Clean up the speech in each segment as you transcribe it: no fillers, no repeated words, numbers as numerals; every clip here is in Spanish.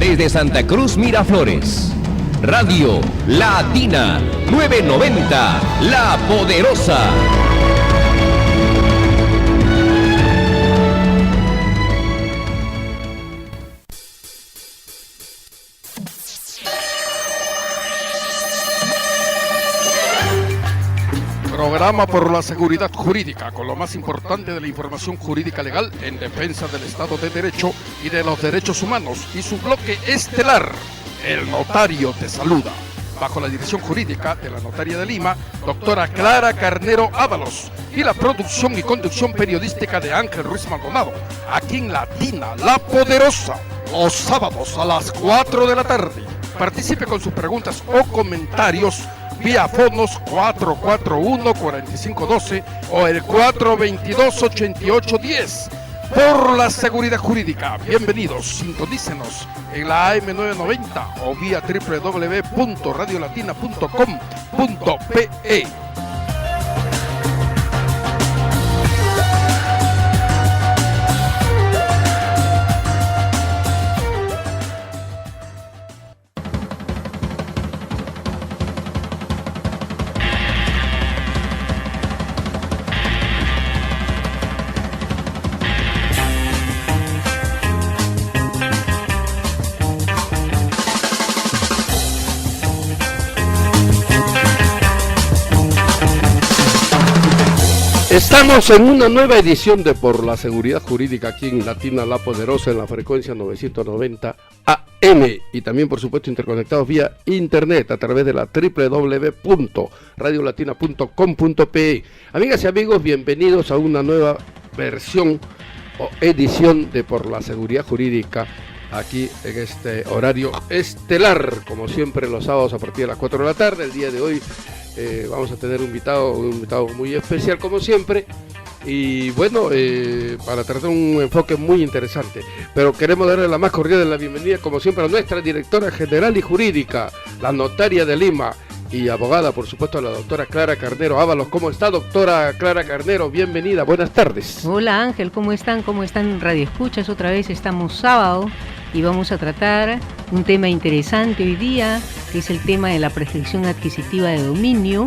desde Santa Cruz Miraflores. Radio Latina 990, La Poderosa. Programa por la seguridad jurídica, con lo más importante de la información jurídica legal en defensa del Estado de Derecho y de los derechos humanos, y su bloque estelar, El Notario te saluda, bajo la dirección jurídica de la Notaria de Lima, doctora Clara Carnero Ábalos, y la producción y conducción periodística de Ángel Ruiz Maldonado, aquí en Latina, La Poderosa, los sábados a las 4 de la tarde. Participe con sus preguntas o comentarios vía fonos 441-4512 o el 422-8810. Por la seguridad jurídica, bienvenidos, sintonícenos en la AM990 o vía www.radiolatina.com.pe. Estamos en una nueva edición de Por la Seguridad Jurídica aquí en Latina La Poderosa en la frecuencia 990 AM y también por supuesto interconectados vía internet a través de la www.radiolatina.com.pe. Amigas y amigos, bienvenidos a una nueva versión o edición de Por la Seguridad Jurídica aquí en este horario estelar, como siempre los sábados a partir de las 4 de la tarde. El día de hoy vamos a tener un invitado muy especial como siempre y bueno, para tratar un enfoque muy interesante, pero queremos darle la más cordial de la bienvenida como siempre a nuestra directora general y jurídica, la Notaria de Lima y abogada, por supuesto, a la doctora Clara Carnero Ábalos. ¿Cómo está, doctora Clara Carnero? Bienvenida, buenas tardes. Hola Ángel, ¿cómo están? ¿Cómo están Radio Escuchas? Otra vez estamos sábado y vamos a tratar un tema interesante hoy día, que es el tema de la prescripción adquisitiva de dominio.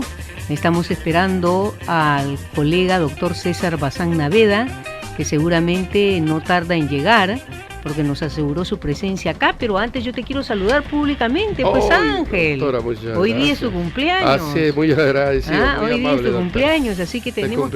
Estamos esperando al colega doctor César Bazán Naveda, que seguramente no tarda en llegar, porque nos aseguró su presencia acá, pero antes yo te quiero saludar públicamente, pues Ángel. Doctora, hoy día es su cumpleaños. Sí, muy agradecido, muy hoy día amable, es su cumpleaños, así que tenemos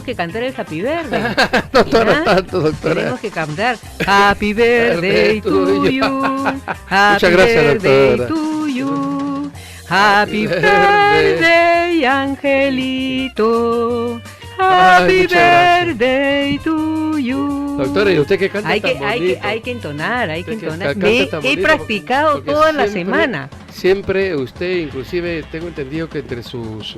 que cantar el Happy Birthday. Doctora, tanto, doctora. Tenemos que cantar Happy Birthday to you. Muchas gracias, doctora. To you. Happy Birthday, Angelito. Happy Birthday to you. Doctora, ¿y usted qué canta tan bonito? Hay que entonar. He practicado toda la semana. Siempre usted, inclusive, tengo entendido que entre sus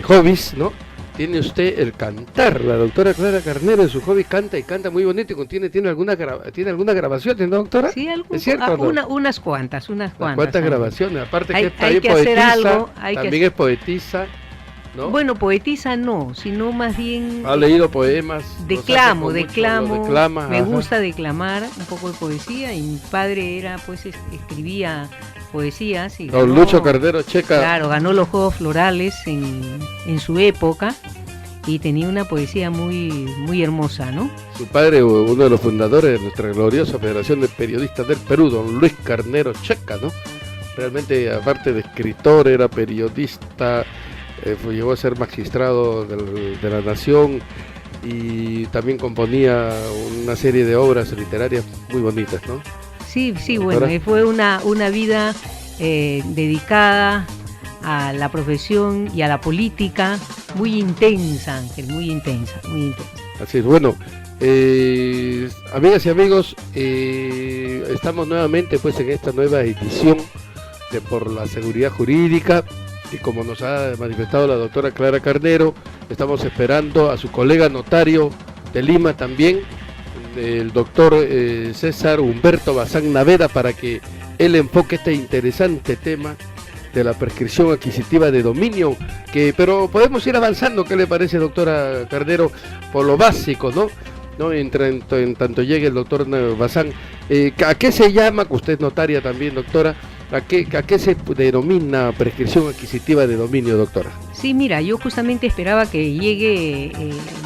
hobbies, ¿no? Tiene usted el cantar. La doctora Clara Carnero en su hobby canta muy bonito y tiene alguna grabación, ¿no, doctora? Sí, ¿Es cierto, no? unas cuantas. ¿Cuántas grabaciones? Aparte que hay que hacer algo. También es poetisa, ¿no? Bueno, poetisa no, sino más bien... ¿Ha leído poemas? Declamo. Me ajá. gusta declamar un poco de poesía y mi padre escribía poesías. Y Don Lucho Cardero Checa. Claro, ganó los Juegos Florales en su época y tenía una poesía muy, muy hermosa, ¿no? Su padre, uno de los fundadores de nuestra gloriosa Federación de Periodistas del Perú, don Luis Carnero Checa, ¿no? Realmente, aparte de escritor, era periodista, llegó a ser magistrado de la Nación y también componía una serie de obras literarias muy bonitas, ¿no? Sí, bueno, fue una vida dedicada a la profesión y a la política muy intensa, Ángel, muy intensa. Así es, bueno, amigas y amigos, estamos nuevamente pues en esta nueva edición de Por la Seguridad Jurídica y como nos ha manifestado la doctora Clara Carnero, estamos esperando a su colega notario de Lima también, el doctor César Humberto Bazán Naveda, para que él enfoque este interesante tema de la prescripción adquisitiva de dominio, pero podemos ir avanzando. ¿Qué le parece, doctora Carnero? Por lo básico, ¿no? ¿no? En tanto llegue el doctor Bazán, ¿a qué se llama, que usted es notaria también, doctora, a qué se denomina prescripción adquisitiva de dominio, doctora? Sí, mira, yo justamente esperaba que llegue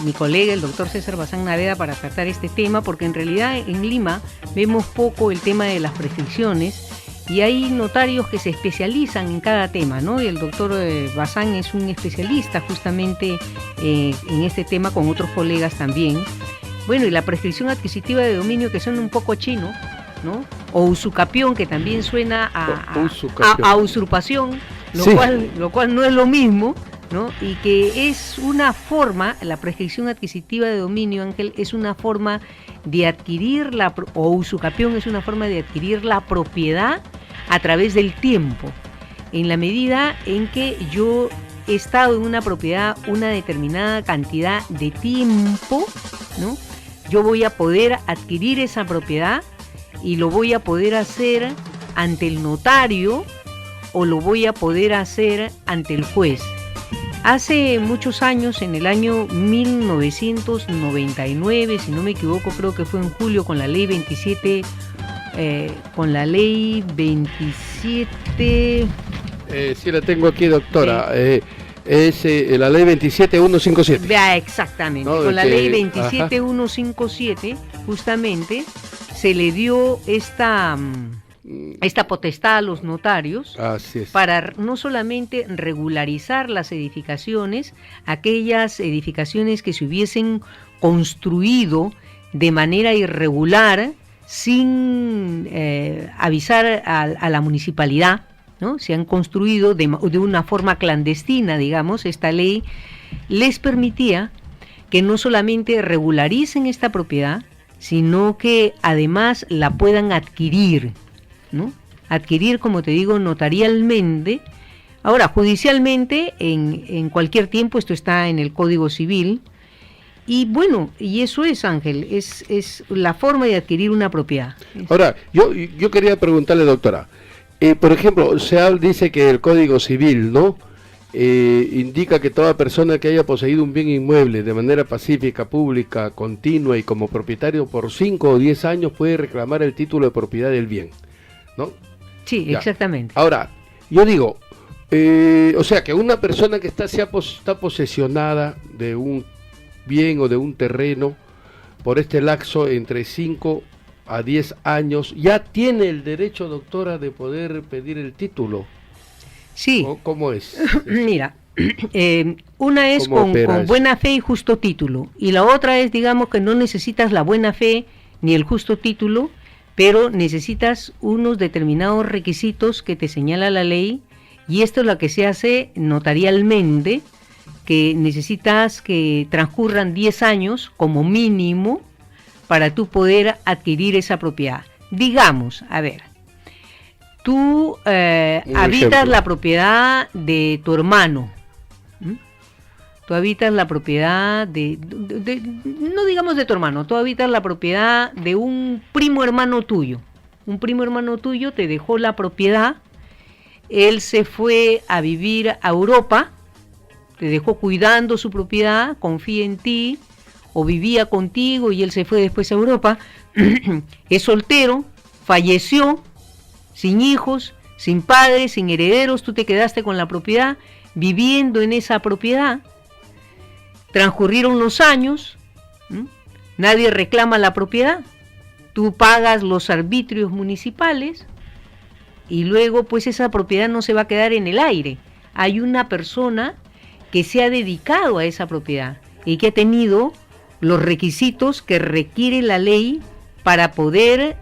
mi colega, el doctor César Bazán Naveda, para tratar este tema, porque en realidad en Lima vemos poco el tema de las prescripciones y hay notarios que se especializan en cada tema, ¿no? Y el doctor Bazán es un especialista justamente en este tema con otros colegas también. Bueno, y la prescripción adquisitiva de dominio, que suena un poco chino, ¿no? O usucapión, que también suena a usurpación, lo cual no es lo mismo, ¿no? Y que es una forma, la prescripción adquisitiva de dominio, Ángel, es una forma de adquirir o usucapión es una forma de adquirir la propiedad a través del tiempo, en la medida en que yo he estado en una propiedad una determinada cantidad de tiempo, ¿no? Yo voy a poder adquirir esa propiedad y lo voy a poder hacer ante el notario o lo voy a poder hacer ante el juez. Hace muchos años, en el año 1999, si no me equivoco, creo que fue en julio, con la ley 27, sí, la tengo aquí, doctora. Es la ley 27157. Vea, exactamente, ¿no? Con la ley 27157, justamente, se le dio esta potestad a los notarios. Así es. Para no solamente regularizar las edificaciones, aquellas edificaciones que se hubiesen construido de manera irregular, sin avisar a la municipalidad, ¿no? Se han construido de una forma clandestina, digamos. Esta ley les permitía que no solamente regularicen esta propiedad, sino que además la puedan adquirir, ¿no? Adquirir, como te digo, notarialmente. Ahora, judicialmente, en cualquier tiempo, esto está en el Código Civil. Y bueno, y eso es, Ángel, es la forma de adquirir una propiedad. Ahora, yo quería preguntarle, doctora, por ejemplo, dice que el Código Civil, ¿no?, indica que toda persona que haya poseído un bien inmueble de manera pacífica, pública, continua y como propietario por 5 o 10 años puede reclamar el título de propiedad del bien, ¿no? Sí, ya. Exactamente. Ahora, yo digo, o sea, que una persona que está posesionada de un bien o de un terreno por este lapso entre 5 a 10 años, ya tiene el derecho, doctora, de poder pedir el título. Sí. ¿Cómo es? Mira, una es con buena fe y justo título, y la otra es, digamos, que no necesitas la buena fe ni el justo título, pero necesitas unos determinados requisitos que te señala la ley, y esto es lo que se hace notarialmente, que necesitas que transcurran 10 años como mínimo para tú poder adquirir esa propiedad. Digamos, a ver, tú habitas la propiedad de tu hermano, tú habitas la propiedad no digamos de tu hermano, tú habitas la propiedad de un primo hermano tuyo. Un primo hermano tuyo te dejó la propiedad, él se fue a vivir a Europa, te dejó cuidando su propiedad, confía en ti, o vivía contigo y él se fue después a Europa, es soltero, falleció, sin hijos, sin padres, sin herederos, tú te quedaste con la propiedad, viviendo en esa propiedad, transcurrieron los años, nadie reclama la propiedad, tú pagas los arbitrios municipales y luego pues esa propiedad no se va a quedar en el aire, hay una persona que se ha dedicado a esa propiedad y que ha tenido los requisitos que requiere la ley para poder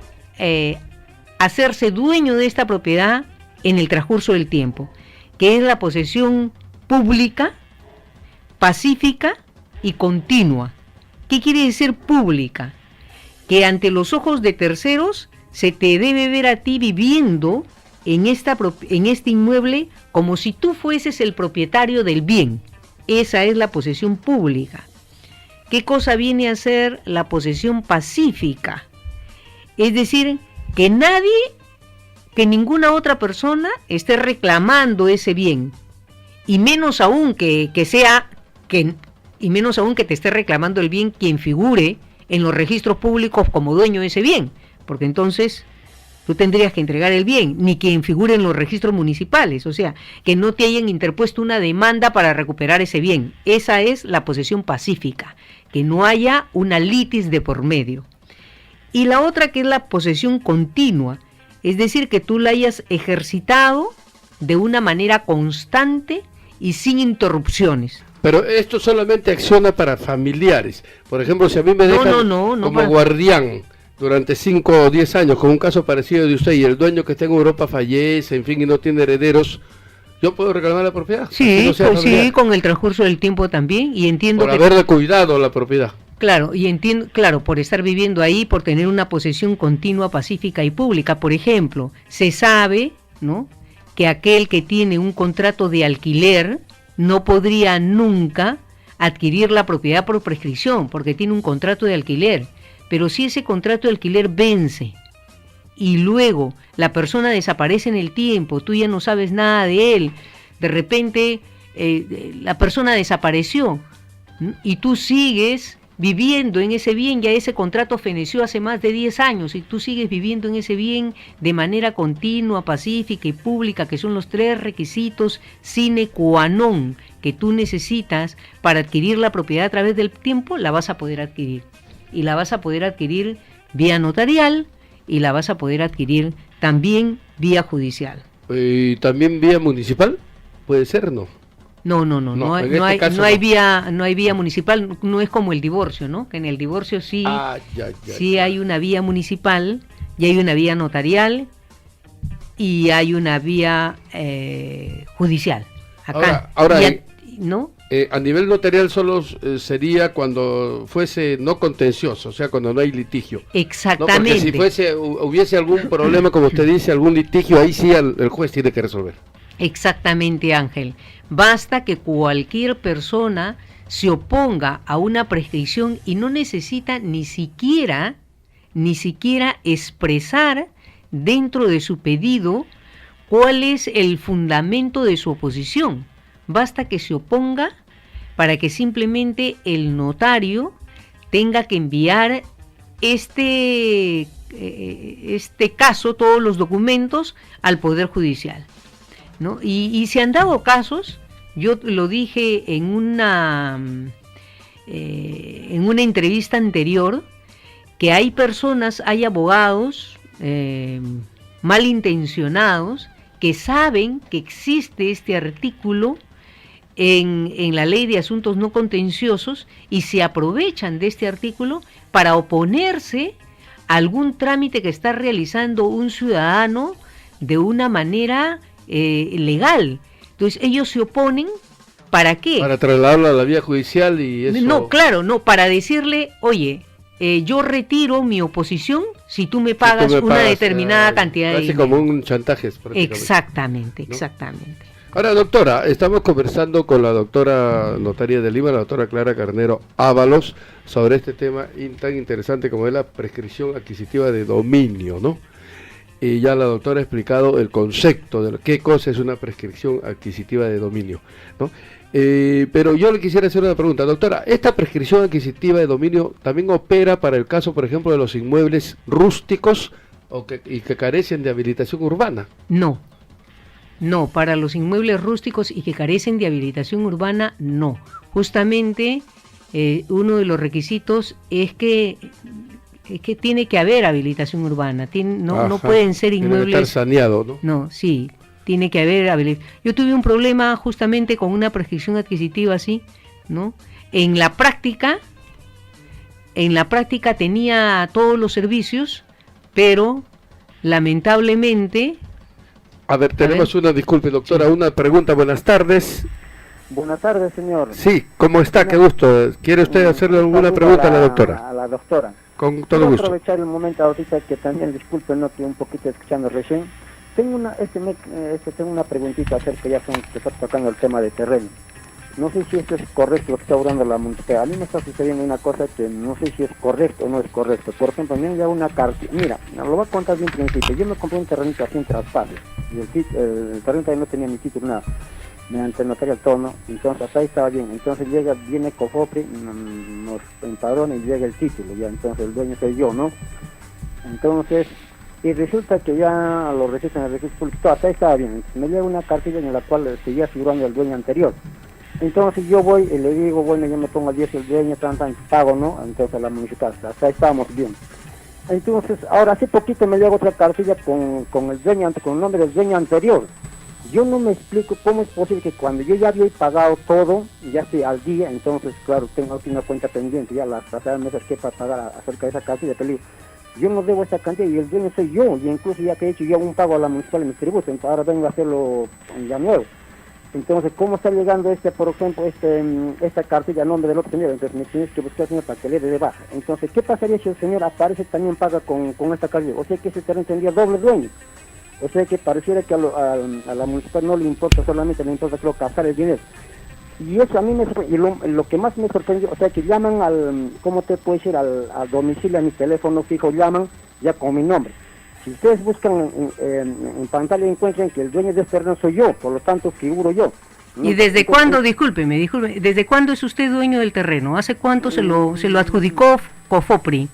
hacerse dueño de esta propiedad en el transcurso del tiempo, que es la posesión pública, pacífica y continua. ¿Qué quiere decir pública? Que ante los ojos de terceros se te debe ver a ti viviendo en este inmueble como si tú fueses el propietario del bien. Esa es la posesión pública. ¿Qué cosa viene a ser la posesión pacífica? Es decir, que ninguna otra persona esté reclamando ese bien, y menos aún que te esté reclamando el bien quien figure en los registros públicos como dueño de ese bien, porque entonces tú tendrías que entregar el bien, ni que figure en los registros municipales, o sea, que no te hayan interpuesto una demanda para recuperar ese bien. Esa es la posesión pacífica, que no haya una litis de por medio. Y la otra, que es la posesión continua, es decir, que tú la hayas ejercitado de una manera constante y sin interrupciones. Pero esto solamente acciona para familiares. Por ejemplo, si a mí me dejan como para... guardián durante 5 o 10 años, con un caso parecido de usted, y el dueño que está en Europa fallece, en fin, y no tiene herederos, ¿yo puedo reclamar la propiedad? Sí, no pues sí, con el transcurso del tiempo también, y entiendo por haberle cuidado la propiedad. Claro, y entiendo, claro, por estar viviendo ahí, por tener una posesión continua, pacífica y pública. Por ejemplo, se sabe, ¿no?, que aquel que tiene un contrato de alquiler no podría nunca adquirir la propiedad por prescripción, porque tiene un contrato de alquiler. Pero si ese contrato de alquiler vence y luego la persona desaparece en el tiempo, tú ya no sabes nada de él, de repente la persona desapareció y tú sigues viviendo en ese bien, ya ese contrato feneció hace más de 10 años y tú sigues viviendo en ese bien de manera continua, pacífica y pública, que son los 3 requisitos sine qua non que tú necesitas para adquirir la propiedad a través del tiempo, la vas a poder adquirir. Y la vas a poder adquirir vía notarial y la vas a poder adquirir también vía judicial. ¿Y también vía municipal? ¿Puede ser, no? No hay vía municipal, no es como el divorcio, ¿no? Que en el divorcio sí, hay una vía municipal y hay una vía notarial y hay una vía judicial. Acá. Ahora ¿no? A nivel notarial solo sería cuando fuese no contencioso, o sea, cuando no hay litigio. Exactamente. ¿No? Porque si hubiese algún problema, como usted dice, algún litigio, ahí sí el juez tiene que resolver. Exactamente, Ángel. Basta que cualquier persona se oponga a una prescripción y no necesita ni siquiera expresar dentro de su pedido cuál es el fundamento de su oposición. Basta que se oponga para que simplemente el notario tenga que enviar este caso, todos los documentos, al Poder Judicial, ¿no? Y se han dado casos, yo lo dije en una entrevista anterior, que hay personas, hay abogados malintencionados que saben que existe este artículo en la Ley de Asuntos No Contenciosos y se aprovechan de este artículo para oponerse a algún trámite que está realizando un ciudadano de una manera legal. Entonces ellos se oponen, ¿para qué? Para trasladarlo a la vía judicial y eso... No, claro, no, para decirle, oye, yo retiro mi oposición si tú me pagas una determinada cantidad de dinero. Así como un chantaje. Exactamente, ¿no? Exactamente. Ahora, doctora, estamos conversando con la doctora notaria de Lima, la doctora Clara Carnero Ábalos, sobre este tema tan interesante como es la prescripción adquisitiva de dominio, ¿no? Y ya la doctora ha explicado el concepto de qué cosa es una prescripción adquisitiva de dominio, ¿no? Pero yo le quisiera hacer una pregunta, doctora. ¿Esta prescripción adquisitiva de dominio también opera para el caso, por ejemplo, de los inmuebles rústicos y que carecen de habilitación urbana? No, para los inmuebles rústicos y que carecen de habilitación urbana, no. Justamente uno de los requisitos es que tiene que haber habilitación urbana. No pueden ser inmuebles... Tiene que estar saneado, ¿no? No, sí, tiene que haber habilitación. Yo tuve un problema justamente con una prescripción adquisitiva así, ¿no? En la práctica tenía todos los servicios, pero lamentablemente... A ver, tenemos una, disculpe doctora, sí. Una pregunta, buenas tardes. Buenas tardes, señor. Sí, ¿cómo está? Qué gusto. ¿Quiere usted hacerle alguna pregunta a la doctora? A la doctora. Con todo gusto. Aprovechar el momento ahorita que también, disculpe, no estoy un poquito escuchando recién. Tengo una preguntita acerca, ya que está tocando el tema de terreno. No sé si esto es correcto lo que está hablando la municipalidad. A mí me está sucediendo una cosa que no sé si es correcto o no es correcto. Por ejemplo, me han dado una carta. Mira, lo voy a contar bien principio. Yo me compré un terrenito así en Traspales. Y el terreno también no tenía ni título, nada. mediante el notarial todo, ¿no? Entonces hasta ahí estaba bien. Entonces viene Cofopri, nos empadrona y llega el título, ya, entonces el dueño soy yo, ¿no? Entonces, y resulta que ya lo registran en el registro público, todo hasta ahí estaba bien. Entonces, me llega una cartilla en la cual seguía figurando el dueño anterior. Entonces yo voy y le digo, bueno, yo me pongo al 10 el dueño, tan, pago, ¿no? Entonces a la municipal, hasta ahí estábamos bien. Entonces, ahora hace poquito me llega otra cartilla con el dueño, con el nombre del dueño anterior. Yo no me explico cómo es posible que cuando yo ya había pagado todo, ya estoy al día, entonces, claro, tengo aquí una cuenta pendiente, ya las pasadas meses que para pagar acerca de esa cartilla, pero yo no debo esta cantidad y el dueño soy yo, y incluso ya que he hecho yo un pago a la municipal en mis tributos, entonces ahora vengo a hacerlo ya nuevo. Entonces, ¿cómo está llegando por ejemplo, esta cartilla a nombre del otro señor? Entonces me tienes que buscar al señor para que le dé de baja. Entonces, ¿qué pasaría si el señor aparece también paga con esta cartilla? O sea que ese terreno tendría doble dueño. O sea que pareciera que a la municipal no le importa, solamente le importa, creo, captar el dinero. Y eso a mí me sorprendió, y lo que más me sorprendió, o sea que llaman ¿cómo te puedo decir? Al domicilio, a mi teléfono fijo, llaman ya con mi nombre. Si ustedes buscan en pantalla encuentran que el dueño de este terreno soy yo, por lo tanto figuro yo. ¿Y desde cuándo, discúlpeme, desde cuándo es usted dueño del terreno? ¿Hace cuánto se lo adjudicó Cofopri?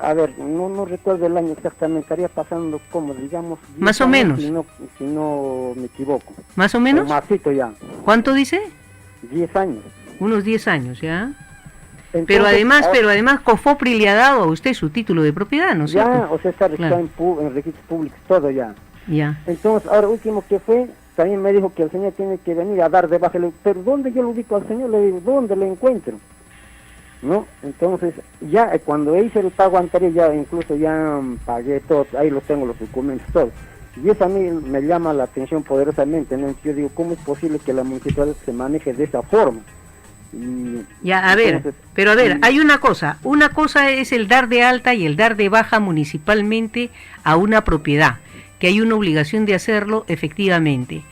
A ver, no recuerdo el año exactamente, estaría pasando como, digamos... Más o menos. Si no me equivoco. ¿Más o menos? Másito ya. ¿Cuánto dice? 10 años. Unos 10 años, ¿ya? Entonces, pero además Cofopri le ha dado a usted su título de propiedad, ¿no es cierto? Ya, o sea, está registrado en registros públicos, todo ya. Ya. Entonces, ahora último que fue, también me dijo que el señor tiene que venir a dar de baja. Pero ¿dónde yo lo ubico al señor? Le digo, ¿dónde lo encuentro? ¿No? Entonces, ya cuando hice el pago anterior, ya incluso ya pagué todo, ahí los tengo los documentos, todo. Y eso a mí me llama la atención poderosamente, ¿no? Yo digo, ¿cómo es posible que la municipalidad se maneje de esa forma? Ya, a ver, pero a ver, hay una cosa es el dar de alta y el dar de baja municipalmente a una propiedad, que hay una obligación de hacerlo efectivamente,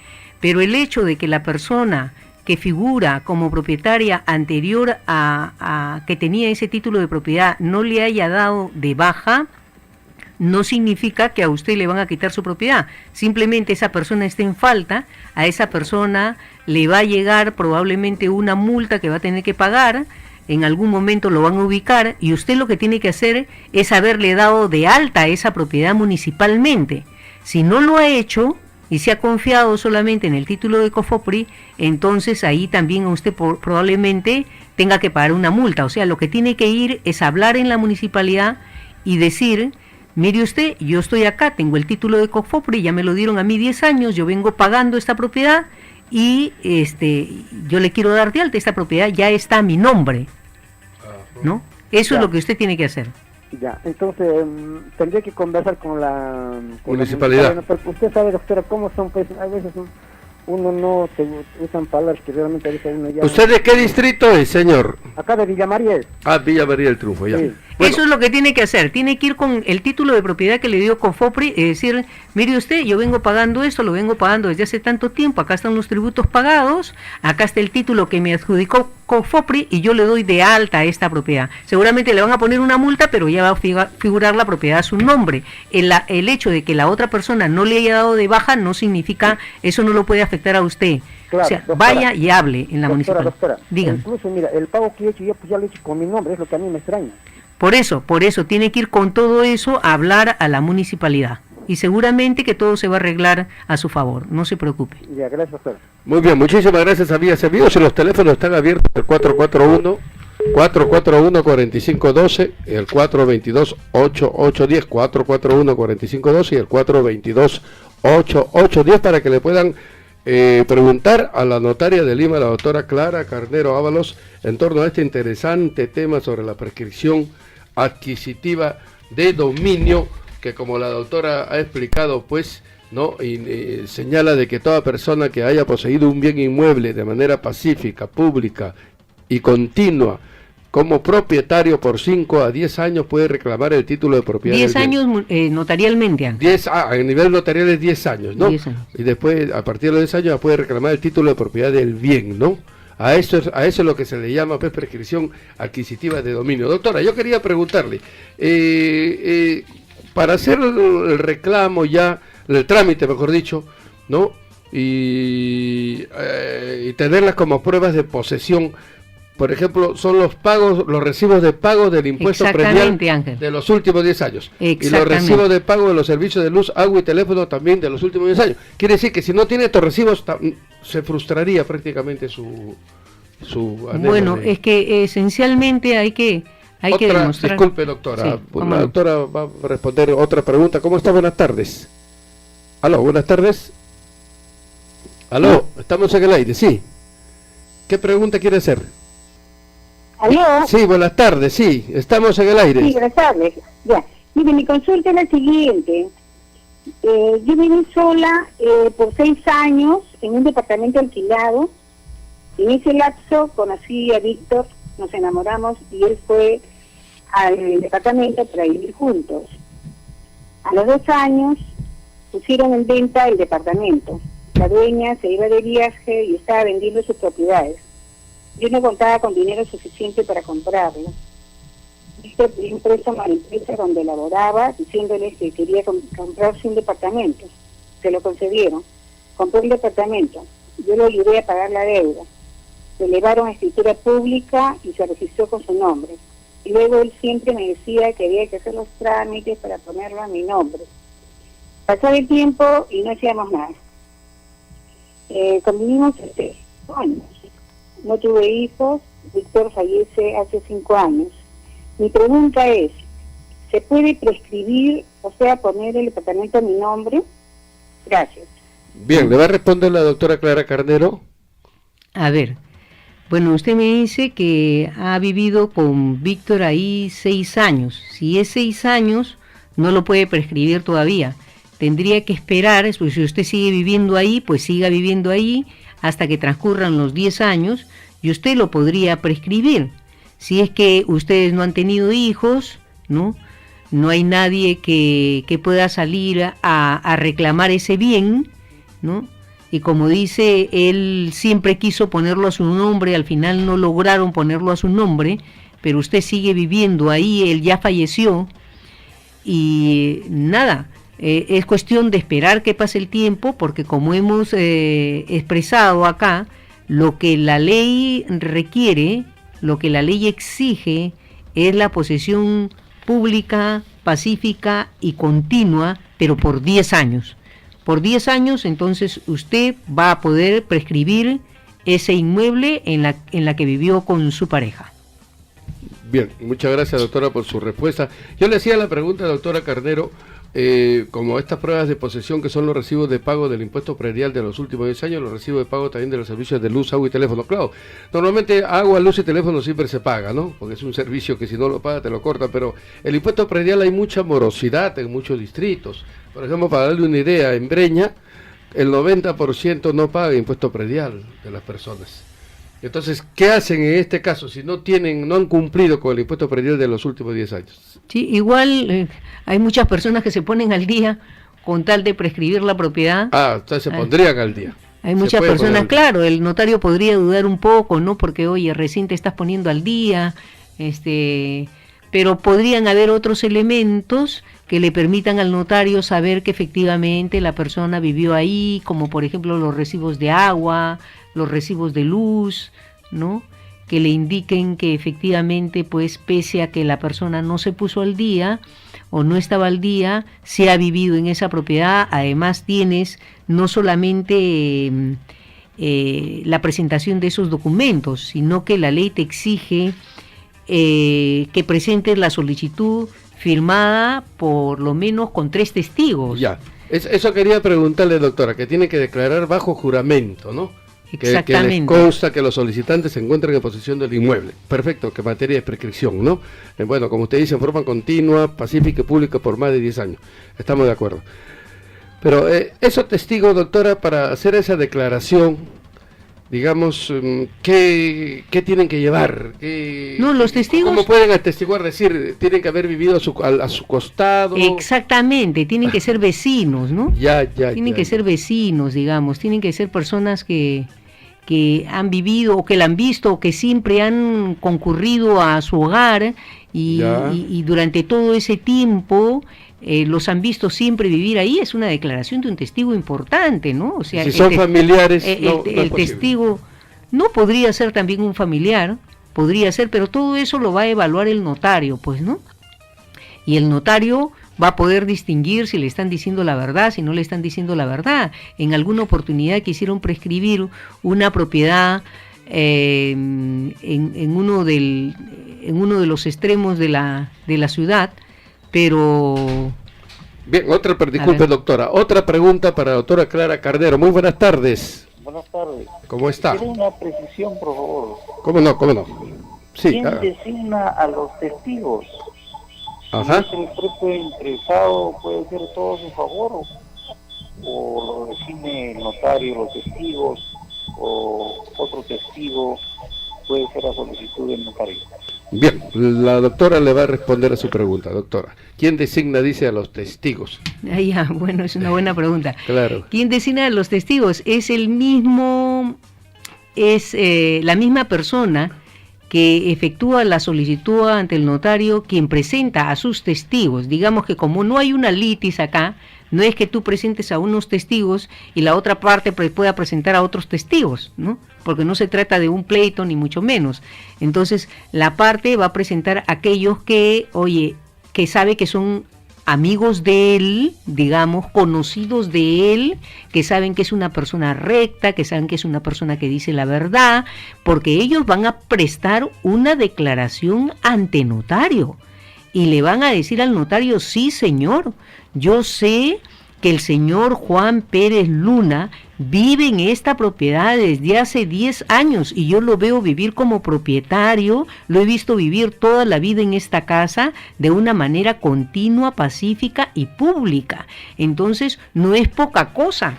pero el hecho de que la persona que figura como propietaria anterior a que tenía ese título de propiedad no le haya dado de baja, no significa que a usted le van a quitar su propiedad, simplemente esa persona está en falta, a esa persona le va a llegar probablemente una multa que va a tener que pagar, en algún momento lo van a ubicar y usted lo que tiene que hacer es haberle dado de alta a esa propiedad municipalmente. Si no lo ha hecho y se ha confiado solamente en el título de Cofopri, entonces ahí también usted probablemente tenga que pagar una multa. O sea, lo que tiene que ir es hablar en la municipalidad y decir: mire usted, yo estoy acá, tengo el título de Cofopri, ya me lo dieron a mí 10 años, yo vengo pagando esta propiedad y yo le quiero dar de alta, esta propiedad ya está a mi nombre, ¿no? Eso es lo que usted tiene que hacer. Ya, entonces tendría que conversar con la municipalidad. Porque usted sabe, doctora, cómo son, pues a veces uno no te usan palabras que realmente a veces uno ya... ¿Usted de qué distrito es, señor? Acá de Villa María. Villa María del Triunfo, ya. Sí. Bueno. Eso es lo que tiene que hacer, tiene que ir con el título de propiedad que le dio Cofopri y decir: mire usted, yo vengo pagando esto, lo vengo pagando desde hace tanto tiempo, acá están los tributos pagados, acá está el título que me adjudicó Cofopri y yo le doy de alta a esta propiedad. Seguramente le van a poner una multa, pero ya va a figurar la propiedad a su nombre. El hecho de que la otra persona no le haya dado de baja no significa, eso no lo puede afectar a usted. Claro, o sea, doctora, vaya y hable en la municipalidad. Doctora, Dígame. incluso mira, el pago que he hecho yo, pues ya lo he hecho con mi nombre, es lo que a mí me extraña. Por eso, tiene que ir con todo eso a hablar a la municipalidad. Y seguramente que todo se va a arreglar a su favor, no se preocupe. Ya, gracias, doctora. Muy bien, muchísimas gracias, amigas y amigos. Los teléfonos están abiertos, el 441-4512, el 422-8810, 441-4512 y el 422-8810 para que le puedan preguntar a la notaria de Lima, la doctora Clara Carnero Ábalos, en torno a este interesante tema sobre la prescripción adquisitiva de dominio, que como la doctora ha explicado, pues, ¿no? Y señala de que toda persona que haya poseído un bien inmueble de manera pacífica, pública y continua, como propietario por 5 a 10 años puede reclamar el título de propiedad. 10 años notarialmente. A nivel notarial es 10 años, ¿no? 10 años. Y después, a partir de los 10 años, puede reclamar el título de propiedad del bien, ¿no? A eso es lo que se le llama, pues, prescripción adquisitiva de dominio. Doctora, yo quería preguntarle, para hacer el reclamo ya, el trámite, mejor dicho, ¿no? y tenerlas como pruebas de posesión. Por ejemplo, son los pagos, los recibos de pago del impuesto predial de los últimos 10 años. Y los recibos de pago de los servicios de luz, agua y teléfono también de los últimos 10 años. Quiere decir que si no tiene estos recibos, se frustraría prácticamente su anhelo. Bueno, es que esencialmente hay que demostrar. Disculpe, doctora. Sí, la doctora va a responder otra pregunta. ¿Cómo está? Buenas tardes. Aló, buenas tardes. Aló, estamos en el aire, sí. ¿Qué pregunta quiere hacer? ¿Aló? Sí, buenas tardes, sí, estamos en el aire. Sí, buenas tardes. Ya. Mire, mi consulta es la siguiente. Yo viví sola por 6 años en un departamento alquilado. En ese lapso conocí a Víctor, nos enamoramos y él fue al departamento para vivir juntos. A los 2 años pusieron en venta el departamento. La dueña se iba de viaje y estaba vendiendo sus propiedades. Yo no contaba con dinero suficiente para comprarlo. Víctor pidió un préstamo a la empresa donde laboraba, diciéndoles que quería comprarse un departamento. Se lo concedieron. Compró el departamento. Yo lo ayudé a pagar la deuda. Se elevaron a escritura pública y se registró con su nombre. Y luego él siempre me decía que había que hacer los trámites para ponerlo a mi nombre. Pasaba el tiempo y no hacíamos nada. Convivimos 3 años. No tuve hijos, Víctor fallece hace 5 años. Mi pregunta es, ¿se puede prescribir, o sea, poner el departamento a mi nombre? Gracias. Bien, ¿le va a responder la doctora Clara Carnero? A ver, bueno, usted me dice que ha vivido con Víctor ahí 6 años. Si es 6 años, no lo puede prescribir todavía. Tendría que esperar, pues si usted sigue viviendo ahí, pues siga viviendo ahí hasta que transcurran los 10 años y usted lo podría prescribir. Si es que ustedes no han tenido hijos, ¿no? No hay nadie que pueda salir a reclamar ese bien, ¿no? Y como dice, él siempre quiso ponerlo a su nombre, al final no lograron ponerlo a su nombre, pero usted sigue viviendo ahí, él ya falleció y nada. Es cuestión de esperar que pase el tiempo, porque como hemos expresado acá, lo que la ley requiere, lo que la ley exige, es la posesión pública, pacífica y continua, pero por 10 años. Por 10 años, entonces, usted va a poder prescribir ese inmueble en la que vivió con su pareja. Bien, muchas gracias, doctora, por su respuesta. Yo le hacía la pregunta, doctora Carnero, como estas pruebas de posesión que son los recibos de pago del impuesto predial de los últimos 10 años, los recibos de pago también de los servicios de luz, agua y teléfono. Claro, normalmente agua, luz y teléfono siempre se paga, ¿no? Porque es un servicio que si no lo paga te lo corta, pero el impuesto predial hay mucha morosidad en muchos distritos. Por ejemplo, para darle una idea, en Breña el 90% no paga impuesto predial de las personas. Entonces, ¿qué hacen en este caso si no han cumplido con el impuesto predial de los últimos 10 años? Sí, igual hay muchas personas que se ponen al día con tal de prescribir la propiedad. Entonces se pondrían al día. Hay muchas personas, claro, el notario podría dudar un poco, ¿no? Porque, oye, recién te estás poniendo al día, pero podrían haber otros elementos que le permitan al notario saber que efectivamente la persona vivió ahí, como por ejemplo los recibos de agua, los recibos de luz, ¿no? Que le indiquen que efectivamente, pues, pese a que la persona no se puso al día o no estaba al día, se ha vivido en esa propiedad. Además tienes no solamente la presentación de esos documentos, sino que la ley te exige que presentes la solicitud firmada por lo menos con 3 testigos. Ya, eso quería preguntarle, doctora, que tiene que declarar bajo juramento, ¿no? Exactamente. Que les consta que los solicitantes se encuentran en posesión del inmueble. Perfecto, que materia de prescripción, ¿no? Bueno, como usted dice, en forma continua, pacífica y pública por más de 10 años. Estamos de acuerdo. Pero esos testigos, doctora, para hacer esa declaración, digamos, ¿qué tienen que llevar? No, los testigos... ¿Cómo pueden atestiguar? Decir, tienen que haber vivido a su costado. Exactamente, tienen que ser vecinos, ¿no? Tienen que ser vecinos, digamos, tienen que ser personas que que han vivido o que la han visto o que siempre han concurrido a su hogar y durante todo ese tiempo los han visto siempre vivir ahí, es una declaración de un testigo importante, ¿no? O sea, si son familiares, el testigo no podría ser también un familiar, podría ser, pero todo eso lo va a evaluar el notario, pues, ¿no? Y el notario va a poder distinguir si le están diciendo la verdad, si no le están diciendo la verdad. En alguna oportunidad quisieron prescribir una propiedad en uno de los extremos de la ciudad, pero... Bien, disculpe doctora, otra pregunta para la doctora Clara Carnero. Muy buenas tardes. Buenas tardes. ¿Cómo está? Quiero una precisión, por favor. ¿Cómo no? Sí, ¿Quién designa a los testigos? Ajá. ¿Es el propio interesado, puede ser todo a su favor? ¿O lo define el notario, los testigos? ¿O otro testigo puede ser a solicitud del notario? Bien, la doctora le va a responder a su pregunta, doctora. ¿Quién designa, dice, a los testigos? Bueno, es una buena pregunta. Claro. ¿Quién designa a los testigos? Es la misma persona que efectúa la solicitud ante el notario, quien presenta a sus testigos. Digamos que como no hay una litis acá, no es que tú presentes a unos testigos y la otra parte pueda presentar a otros testigos, ¿no? Porque no se trata de un pleito ni mucho menos. Entonces, la parte va a presentar a aquellos que sabe que son amigos de él, digamos, conocidos de él, que saben que es una persona recta, que saben que es una persona que dice la verdad, porque ellos van a prestar una declaración ante notario y le van a decir al notario: sí, señor, yo sé que el señor Juan Pérez Luna vive en esta propiedad desde hace 10 años y yo lo veo vivir como propietario, lo he visto vivir toda la vida en esta casa de una manera continua, pacífica y pública. Entonces, no es poca cosa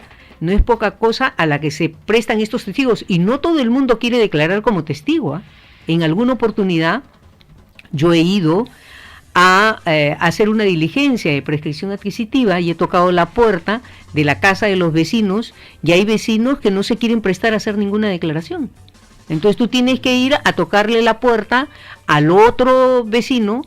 a la que se prestan estos testigos, y no todo el mundo quiere declarar como testigo, ¿eh? En alguna oportunidad yo he ido a hacer una diligencia de prescripción adquisitiva y he tocado la puerta de la casa de los vecinos y hay vecinos que no se quieren prestar a hacer ninguna declaración. Entonces tú tienes que ir a tocarle la puerta al otro vecino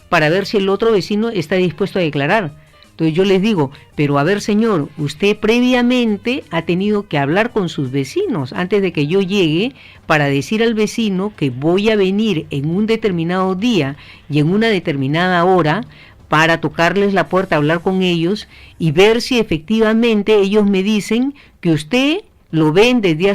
para ver si el otro vecino está dispuesto a declarar. Entonces yo les digo: pero a ver, señor, usted previamente ha tenido que hablar con sus vecinos antes de que yo llegue para decir al vecino que voy a venir en un determinado día y en una determinada hora para tocarles la puerta, hablar con ellos y ver si efectivamente ellos me dicen que usted lo ven desde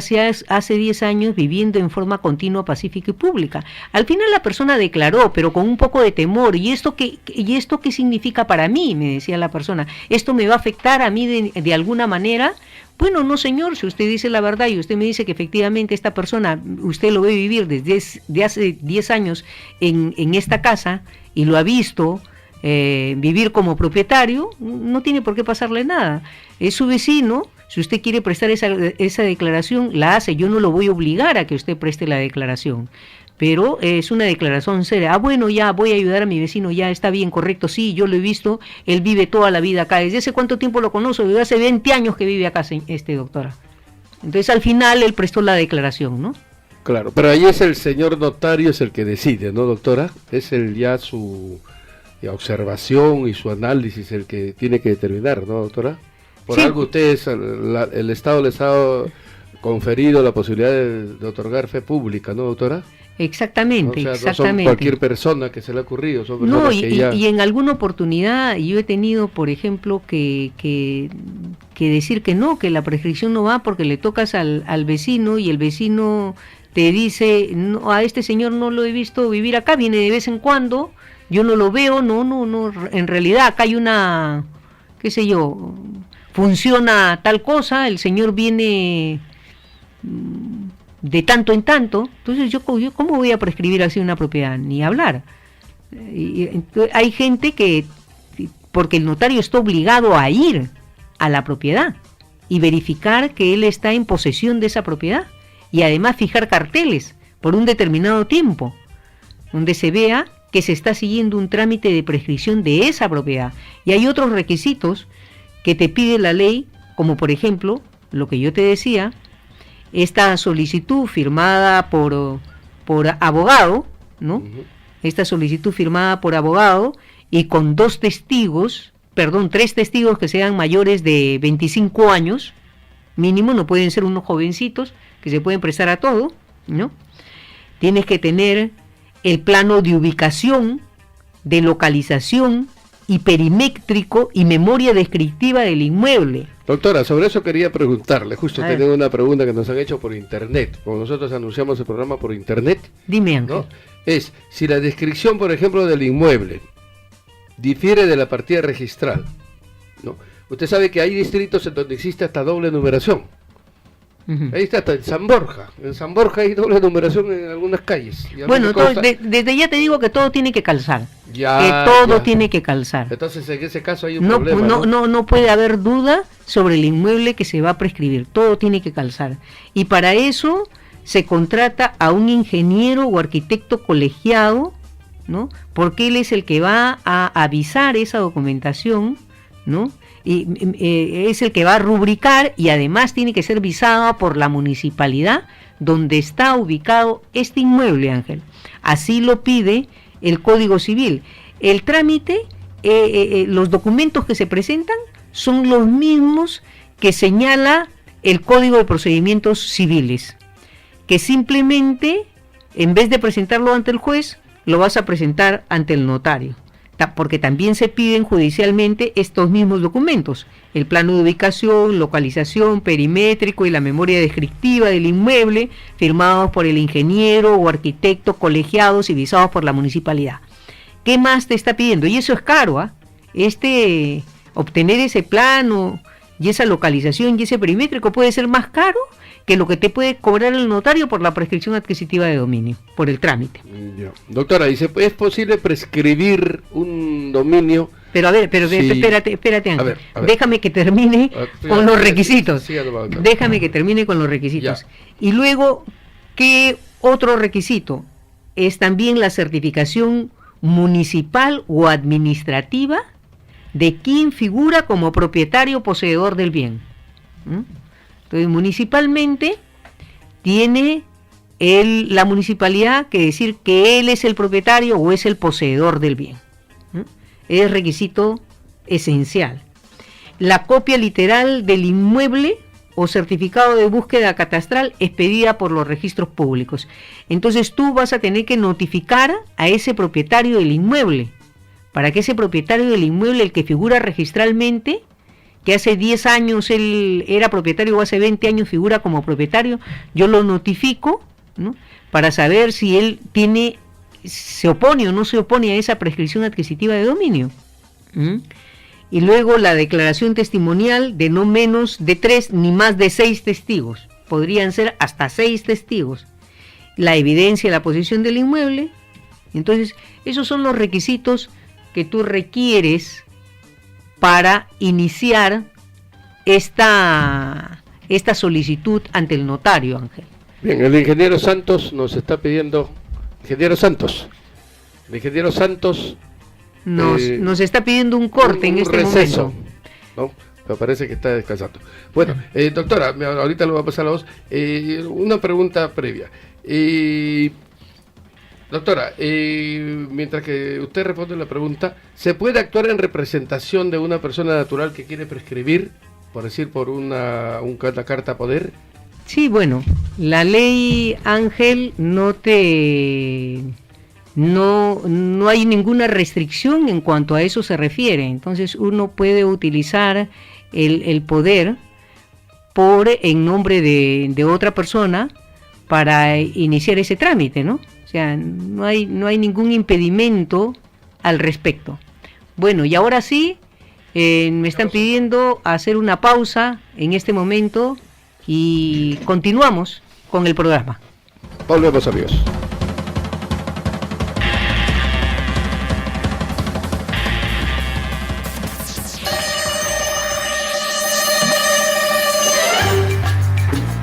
hace 10 años viviendo en forma continua, pacífica y pública. Al final la persona declaró, pero con un poco de temor. ¿Y esto qué significa para mí?, me decía la persona. ¿Esto me va a afectar a mí de alguna manera? Bueno, no, señor, si usted dice la verdad y usted me dice que efectivamente esta persona, usted lo ve vivir desde hace 10 años en esta casa y lo ha visto vivir como propietario, no tiene por qué pasarle nada. Es su vecino. Si usted quiere prestar esa declaración, la hace. Yo no lo voy a obligar a que usted preste la declaración, pero es una declaración seria. Bueno, ya voy a ayudar a mi vecino, ya está bien, correcto, sí, yo lo he visto, él vive toda la vida acá. ¿Desde hace cuánto tiempo lo conozco? Desde hace 20 años que vive acá, doctora. Entonces al final él prestó la declaración, ¿no? Claro, pero ahí es el señor notario, es el que decide, ¿no, doctora? Es su observación y su análisis el que tiene que determinar, ¿no, doctora? Por algo ustedes, el Estado les ha conferido la posibilidad de otorgar fe pública, ¿no, doctora? Exactamente, exactamente. No son cualquier persona que se le ha ocurrido, son personas y en alguna oportunidad yo he tenido, por ejemplo, que decir que no, que la prescripción no va porque le tocas al vecino y el vecino te dice: no, a este señor no lo he visto vivir acá, viene de vez en cuando, yo no lo veo, no, en realidad acá hay una, qué sé yo, funciona tal cosa, el señor viene de tanto en tanto. Entonces yo ¿cómo voy a prescribir así una propiedad? Ni hablar. Hay gente que, porque el notario está obligado a ir a la propiedad y verificar que él está en posesión de esa propiedad y además fijar carteles por un determinado tiempo donde se vea que se está siguiendo un trámite de prescripción de esa propiedad. Y hay otros requisitos que te pide la ley, como por ejemplo, lo que yo te decía, esta solicitud firmada por abogado, ¿no? Esta solicitud firmada por abogado y con 3 testigos que sean mayores de 25 años, mínimo, no pueden ser unos jovencitos que se pueden prestar a todo, ¿no? Tienes que tener el plano de ubicación, de localización y perimétrico y memoria descriptiva del inmueble. Doctora, sobre eso quería preguntarle, justo tengo una pregunta que nos han hecho por internet, como nosotros anunciamos el programa por internet. Dime, Ángel. ¿No? Es, si la descripción, por ejemplo, del inmueble difiere de la partida registral, ¿no? Usted sabe que hay distritos en donde existe hasta doble numeración. Ahí está, hasta en San Borja. En San Borja hay doble numeración en algunas calles. Bueno, desde ya te digo que todo tiene que calzar. Tiene que calzar. Entonces, en ese caso hay un problema. No puede haber duda sobre el inmueble que se va a prescribir. Todo tiene que calzar. Y para eso se contrata a un ingeniero o arquitecto colegiado, ¿no? Porque él es el que va a avisar esa documentación, ¿no? Y es el que va a rubricar y además tiene que ser visada por la municipalidad donde está ubicado este inmueble, Ángel. Así lo pide el Código Civil. El trámite, los documentos que se presentan son los mismos que señala el Código de Procedimientos Civiles, que simplemente, en vez de presentarlo ante el juez, lo vas a presentar ante el notario, porque también se piden judicialmente estos mismos documentos: el plano de ubicación, localización, perimétrico y la memoria descriptiva del inmueble, firmados por el ingeniero o arquitecto colegiados y visados por la municipalidad. ¿Qué más te está pidiendo? Y eso es caro, ¿ah? Obtener ese plano y esa localización y ese perimétrico puede ser más caro que lo que te puede cobrar el notario por la prescripción adquisitiva de dominio, por el trámite. Doctora, ¿es posible prescribir un dominio? Pero a ver, espérate, Ángel. A ver. Déjame que termine con los requisitos. Déjame que termine con los requisitos. Ya. Y luego, ¿qué otro requisito? Es también la certificación municipal o administrativa de quien figura como propietario o poseedor del bien. Entonces, municipalmente tiene la municipalidad que decir que él es el propietario o es el poseedor del bien. Es requisito esencial. La copia literal del inmueble o certificado de búsqueda catastral expedida por los registros públicos. Entonces tú vas a tener que notificar a ese propietario del inmueble, para que ese propietario del inmueble, el que figura registralmente, que hace 10 años él era propietario o hace 20 años figura como propietario, yo lo notifico, ¿no? Para saber si él se opone o no se opone a esa prescripción adquisitiva de dominio. Y luego la declaración testimonial de no menos de 3 ni más de 6 testigos. Podrían ser hasta 6 testigos. La evidencia de la posesión del inmueble. Entonces, esos son los requisitos que tú requieres para iniciar esta solicitud ante el notario, Ángel. Bien, el ingeniero Santos nos está pidiendo... Ingeniero Santos. El ingeniero Santos... Nos está pidiendo un corte en este receso, momento. ¿no? Me parece que está descansando. Bueno, doctora, ahorita le voy a pasar la voz. Una pregunta previa. Doctora, mientras que usted responde la pregunta, ¿se puede actuar en representación de una persona natural que quiere prescribir, por decir, por una carta poder? Sí, bueno, la ley, Ángel, no hay ninguna restricción en cuanto a eso se refiere. Entonces uno puede utilizar el poder en nombre de otra persona para iniciar ese trámite, ¿no? O sea, no hay ningún impedimento al respecto. Bueno, y ahora sí, me están pidiendo hacer una pausa en este momento y continuamos con el programa. Volvemos, amigos.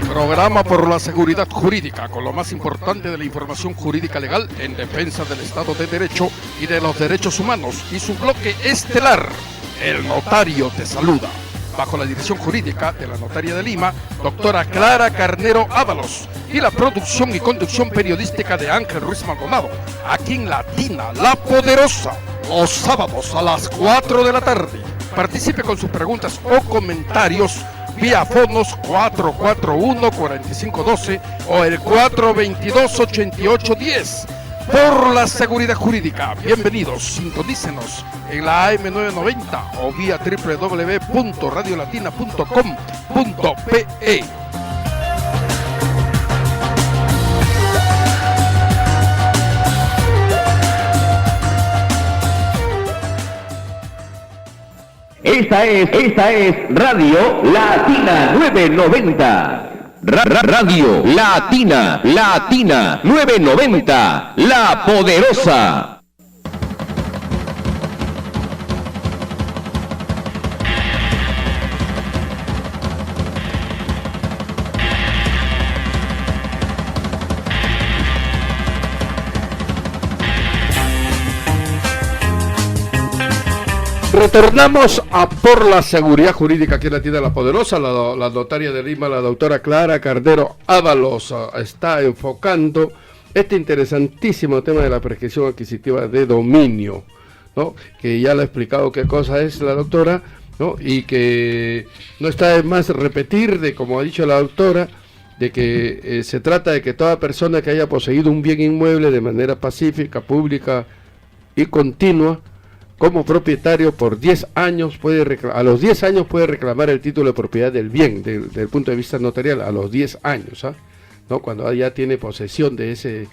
Programa por la seguridad jurídica, con lo más importante de la información jurídica legal en defensa del Estado de Derecho y de los derechos humanos, y su bloque estelar, El Notario te saluda. bajo la dirección jurídica de la Notaria de Lima, doctora Clara Carnero Ábalos, y la producción y conducción periodística de Ángel Ruiz Maldonado, aquí en Latina, La Poderosa, los sábados a las 4 de la tarde. Participe con sus preguntas o comentarios vía fonos 441-4512 o el 422-8810. Por la seguridad jurídica, bienvenidos, sintonícenos en la AM990 o vía www.radiolatina.com.pe. Esta es Radio Latina 990. Radio Latina 990, La Poderosa. Retornamos a Por la Seguridad Jurídica aquí en la Tienda La Poderosa. La notaria de Lima, la doctora Clara Carnero Ábalos, está enfocando este interesantísimo tema de la prescripción adquisitiva de dominio, ¿no? Que ya le ha explicado qué cosa es la doctora, ¿no? Y que no está de más repetir, de como ha dicho la doctora, de que se trata de que toda persona que haya poseído un bien inmueble de manera pacífica, pública y continua, como propietario por 10 años a los 10 años puede reclamar el título de propiedad del bien, desde el punto de vista notarial, a los 10 años, ¿no? Cuando ya tiene posesión de ese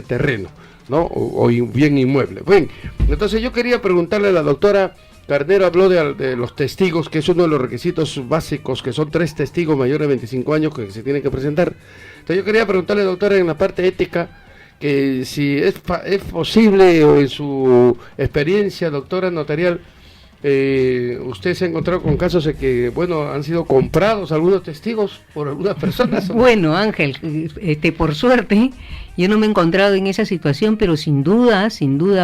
terreno, ¿no? O bien inmueble. Bueno, entonces yo quería preguntarle a la doctora Carnero, habló de los testigos, que es uno de los requisitos básicos, que son 3 testigos mayores de 25 años que se tienen que presentar. Entonces yo quería preguntarle, doctora, en la parte ética, que si es posible, o en su experiencia, doctora notarial, usted se ha encontrado con casos de que, bueno, han sido comprados algunos testigos por algunas personas. Bueno, Ángel, por suerte, yo no me he encontrado en esa situación, pero sin duda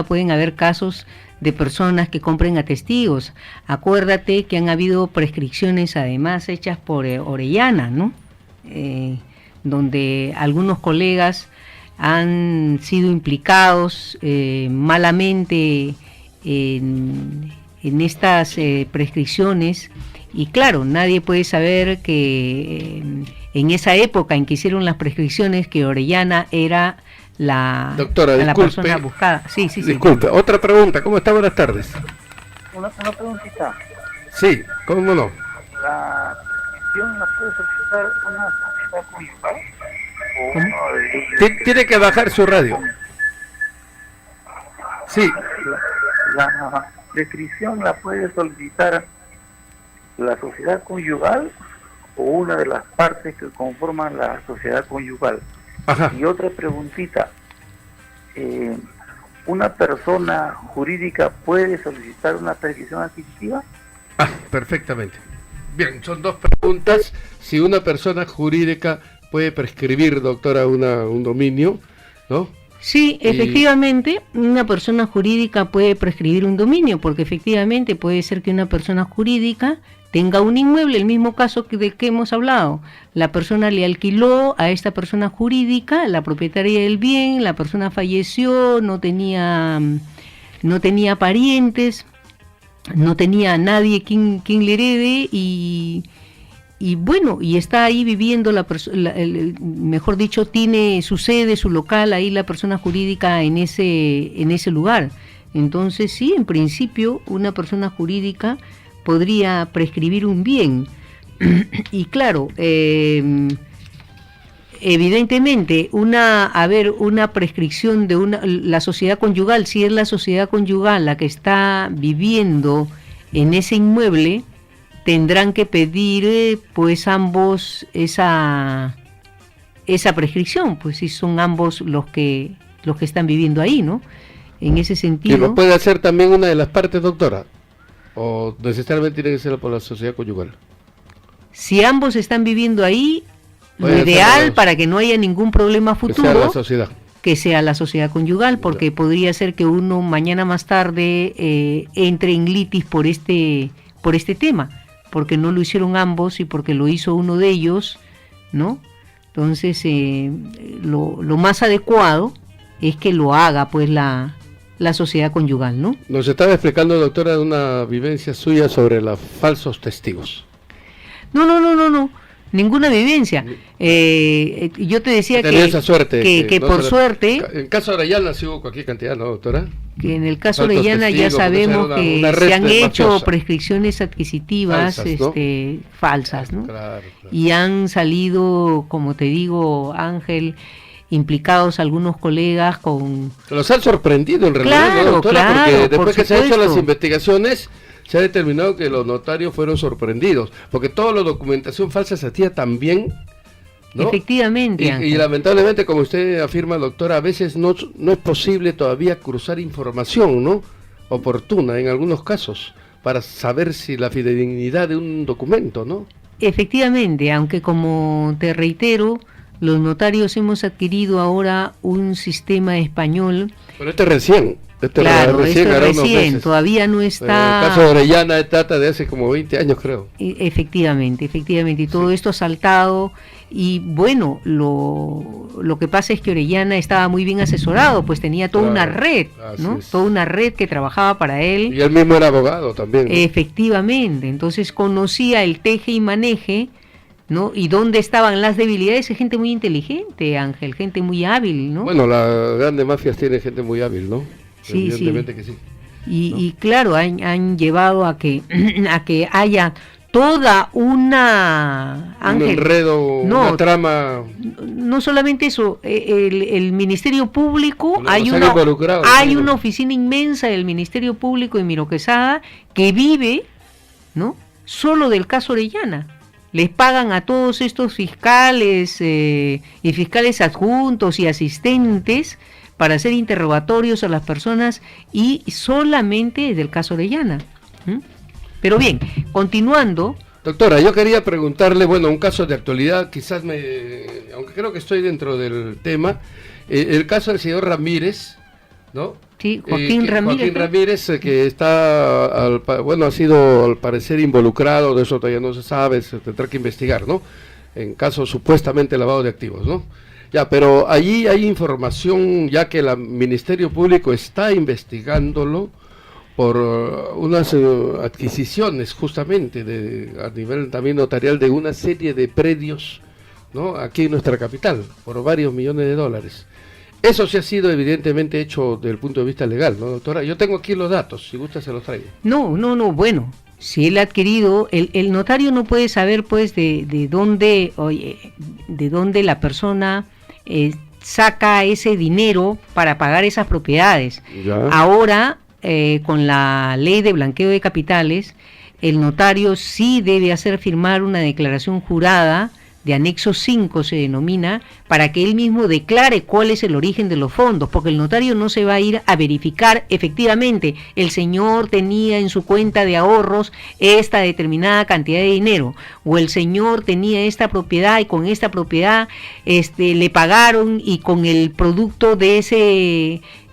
pueden haber casos de personas que compren a testigos. Acuérdate que han habido prescripciones además hechas por Orellana, ¿no? Donde algunos colegas han sido implicados malamente en estas prescripciones, y claro, nadie puede saber que en esa época en que hicieron las prescripciones, que Orellana era la persona buscada. Sí. Disculpe, otra pregunta, ¿cómo está? Buenas tardes. Una preguntita. Sí, ¿cómo no? ¿La prescripción la puede solicitar una sociedad conyugal? Tiene que bajar su radio. Sí. La prescripción la puede solicitar la sociedad conyugal o una de las partes que conforman la sociedad conyugal. Ajá. Y otra preguntita, ¿una persona jurídica puede solicitar una prescripción adquisitiva? Perfectamente. Bien, son 2 preguntas. Si una persona jurídica puede prescribir, doctora, un dominio, ¿no? Sí, efectivamente, una persona jurídica puede prescribir un dominio, porque efectivamente puede ser que una persona jurídica tenga un inmueble, el mismo caso de que hemos hablado. La persona le alquiló a esta persona jurídica la propietaria del bien, la persona falleció, no tenía parientes, no tenía nadie quien le herede, y bueno, y está ahí viviendo mejor dicho, tiene su sede, su local ahí la persona jurídica en ese lugar. Entonces sí, en principio una persona jurídica podría prescribir un bien. Y claro, evidentemente una prescripción de la sociedad conyugal, si es la sociedad conyugal la que está viviendo en ese inmueble, tendrán que pedir pues ambos esa prescripción, pues si son ambos los que están viviendo ahí, ¿no? En ese sentido. ¿Y lo puede hacer también una de las partes, doctora? ¿O necesariamente tiene que ser por la sociedad conyugal? Si ambos están viviendo ahí, lo ideal para que no haya ningún problema futuro, que sea la sociedad conyugal, porque podría ser que uno mañana más tarde entre en litis por este tema. porque no lo hicieron ambos y porque lo hizo uno de ellos, ¿no? Entonces, lo más adecuado es que lo haga pues la sociedad conyugal, ¿no? Nos estaba explicando, doctora, una vivencia suya sobre los falsos testigos. No, ninguna vivencia. Yo te decía Tenía esa suerte, que no por suerte... En caso de Orellana sí hubo cualquier cantidad, ¿no, doctora? Que en el caso de Falsos Orellana ya testigos, sabemos una que red se han hecho mafiosa. prescripciones adquisitivas Falsas, ¿no? falsas, ¿no? Claro. Y han salido, como te digo, Ángel, implicados algunos colegas con... Los han sorprendido en realidad, Claro, ¿no, doctora? claro, Porque por después que se han hecho supuesto. las investigaciones, se ha determinado que los notarios fueron sorprendidos, porque toda la documentación falsa se hacía también, ¿no? Efectivamente, Y Ángel. lamentablemente, como usted afirma, doctora, a veces no es posible todavía cruzar información, ¿no? Oportuna en algunos casos, para saber si la fidedignacidad de un documento, ¿no? Efectivamente, aunque como te reitero, los notarios hemos adquirido ahora un sistema español. Pero este recién. Claro, recién, esto hará es unos recién, meses. todavía no En está... el caso de Orellana data de hace como 20 años, creo. Efectivamente, y todo esto ha saltado, y bueno, lo que pasa es que Orellana estaba muy bien asesorado, pues tenía toda una Claro, red, así ¿no? es. Toda una red que trabajaba para él. Y él mismo era abogado también, ¿no? Efectivamente, entonces conocía el teje y maneje, ¿no? Y dónde estaban las debilidades. Es gente muy inteligente, Ángel, gente muy hábil, ¿no? Bueno, las grandes mafias tienen gente muy hábil, ¿no? Sí, Evidentemente que sí. Y claro, han llevado a que haya toda una... Un Ángel, enredo, no, una trama. no solamente eso, el Ministerio Público, No, los han involucrado, hay ¿no? una oficina inmensa del Ministerio Público en Miro Quesada que vive, ¿no?, solo del caso Orellana. Les pagan a todos estos fiscales y fiscales adjuntos y asistentes para hacer interrogatorios a las personas, y solamente del caso Orellana. ¿Mm? Pero bien, continuando. Doctora, yo quería preguntarle, bueno, un caso de actualidad, quizás aunque creo que estoy dentro del tema, el caso del señor Ramírez, ¿no? Sí, Joaquín Ramírez. Joaquín Ramírez, que está, ha sido al parecer involucrado, de eso todavía no se sabe, se tendrá que investigar, ¿no? En caso supuestamente lavado de activos, ¿no? Ya, pero allí hay información, ya que el Ministerio Público está investigándolo por unas adquisiciones justamente a nivel también notarial de una serie de predios, ¿no?, aquí en nuestra capital, por varios millones de dólares. Eso sí ha sido evidentemente hecho desde el punto de vista legal, ¿no, doctora? Yo tengo aquí los datos, si gusta se los traigo. No, bueno, si él ha adquirido, el notario no puede saber pues de dónde la persona saca ese dinero para pagar esas propiedades. Ya. Ahora, con la ley de blanqueo de capitales, el notario sí debe hacer firmar una declaración jurada de anexo 5, se denomina, para que él mismo declare cuál es el origen de los fondos, porque el notario no se va a ir a verificar efectivamente, el señor tenía en su cuenta de ahorros esta determinada cantidad de dinero, o el señor tenía esta propiedad y con esta propiedad le pagaron, y con el producto de